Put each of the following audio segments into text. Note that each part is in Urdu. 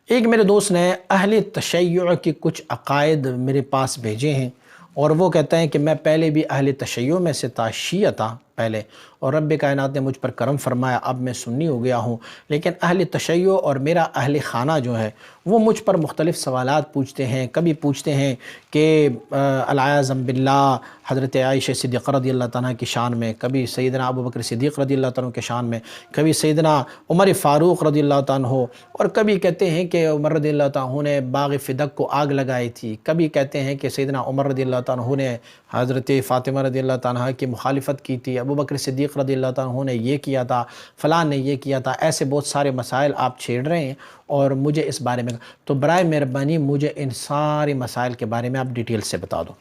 ایک میرے دوست نے اہل تشیع کے کچھ عقائد میرے پاس بھیجے ہیں، اور وہ کہتا ہے کہ میں پہلے بھی اہل تشیع میں سے تھا، شیعہ تھا پہلے، اور رب کائنات نے مجھ پر کرم فرمایا، اب میں سنی ہو گیا ہوں، لیکن اہل تشیع اور میرا اہل خانہ جو ہے وہ مجھ پر مختلف سوالات پوچھتے ہیں۔ کبھی پوچھتے ہیں کہ العیاذ باللہ حضرت عائشہ صدیقہ رضی اللہ تعالیٰ کی شان میں، کبھی سیدنا ابوبکر صدیق رضی اللہ تعالیٰ کے شان میں، کبھی سیدنا عمر فاروق رضی اللہ تعالیٰ عنہ، اور کبھی کہتے ہیں کہ عمر رضی اللہ تعالیٰ عنہ نے باغ فدق کو آگ لگائی تھی، کبھی کہتے ہیں کہ سیدنا عمر رضی اللہ تعالیٰ عنہ نے حضرت فاطمہ رضی اللہ تعالیٰ کی مخالفت کی تھی، ابوبکر صدیق رضی اللہ تعالیٰ عنہ نے یہ کیا تھا، فلاں نے یہ کیا تھا۔ ایسے بہت سارے مسائل آپ چھیڑ رہے ہیں اور مجھے اس بارے میں، تو برائے مہربانی مجھے ان سارے مسائل کے بارے میں آپ ڈیٹیل سے بتا دو۔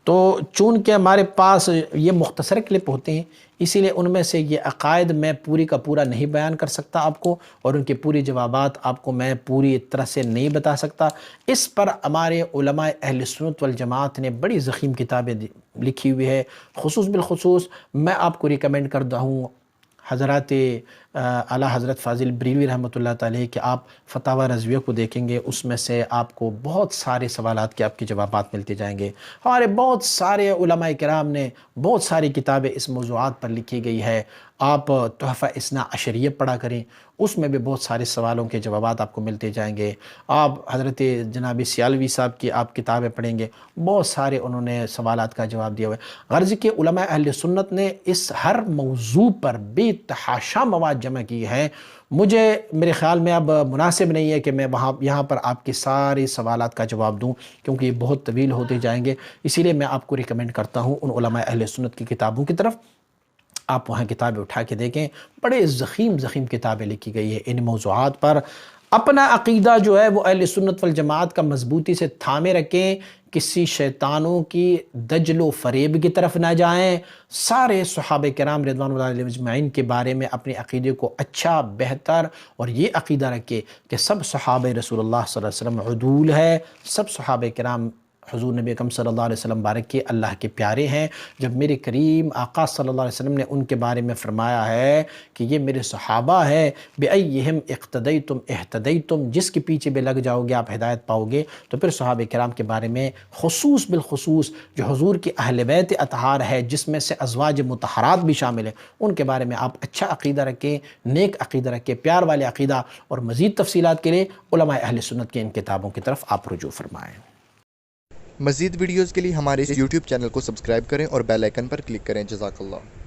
تو چونکہ ہمارے پاس یہ مختصر کلپ ہوتے ہیں، اسی لیے ان میں سے یہ عقائد میں پوری کا پورا نہیں بیان کر سکتا آپ کو، اور ان کے پوری جوابات آپ کو میں پوری طرح سے نہیں بتا سکتا۔ اس پر ہمارے علماء اہل سنت والجماعت نے بڑی ضخیم کتابیں لکھی ہوئی ہے۔ خصوص بالخصوص میں آپ کو ریکمینڈ کرتا ہوں حضرات اعلیٰ حضرت فاضل بریلوی رحمۃ اللہ تعالیٰ کہ آپ فتاوی رضویہ کو دیکھیں گے، اس میں سے آپ کو بہت سارے سوالات کے آپ کے جوابات ملتے جائیں گے۔ ہمارے بہت سارے علماء کرام نے بہت ساری کتابیں اس موضوعات پر لکھی گئی ہے۔ آپ تحفہ اثنا عشریہ پڑھا کریں، اس میں بھی بہت سارے سوالوں کے جوابات آپ کو ملتے جائیں گے۔ آپ حضرت جناب سیالوی صاحب کی آپ کتابیں پڑھیں گے، بہت سارے انہوں نے سوالات کا جواب دیا ہوا ہے۔ غرض کہ علماء اہل سنت نے اس ہر موضوع پر بے تحاشا مواد جمع کی ہے۔ مجھے میرے خیال میں اب مناسب نہیں ہے کہ میں یہاں پر آپ کے سارے سوالات کا جواب دوں، کیونکہ یہ بہت طویل ہوتے جائیں گے۔ اسی لیے میں آپ کو ریکمینڈ کرتا ہوں ان علماء اہل سنت کی کتابوں کی طرف، آپ وہاں کتابیں اٹھا کے دیکھیں، بڑے ضخیم کتابیں لکھی گئی ہے ان موضوعات پر۔ اپنا عقیدہ جو ہے وہ اہل سنت والجماعت کا مضبوطی سے تھامے رکھیں، کسی شیطانوں کی دجل و فریب کی طرف نہ جائیں۔ سارے صحابہ کرام رضوان اللہ علیہم اجمعین کے بارے میں اپنے عقیدے کو اچھا، بہتر اور یہ عقیدہ رکھے کہ سب صحابہ رسول اللہ صلی اللہ علیہ وسلم عدول ہے، سب صحابہ کرام حضور نبی اکرم صلی اللہ علیہ وسلم بارک کے اللہ کے پیارے ہیں۔ جب میرے کریم آقا صلی اللہ علیہ وسلم نے ان کے بارے میں فرمایا ہے کہ یہ میرے صحابہ ہے، بِأَيِّهِمْ اقتدیتم اہتدیتم، جس کے پیچھے بھی لگ جاؤ گے آپ ہدایت پاؤ گے، تو پھر صحابہ کرام کے بارے میں خصوص بالخصوص جو حضور کے اہل بیت اطہار ہے، جس میں سے ازواج مطہرات بھی شامل ہیں، ان کے بارے میں آپ اچھا عقیدہ رکھیں، نیک عقیدہ رکھیں، پیار والے عقیدہ۔ اور مزید تفصیلات کے لیے علماء اہل سنت کے ان کتابوں کی طرف آپ رجوع فرمائیں۔ مزید ویڈیوز کے لیے ہمارے یوٹیوب چینل کو سبسکرائب کریں اور بیل آئیکن پر کلک کریں۔ جزاک اللہ۔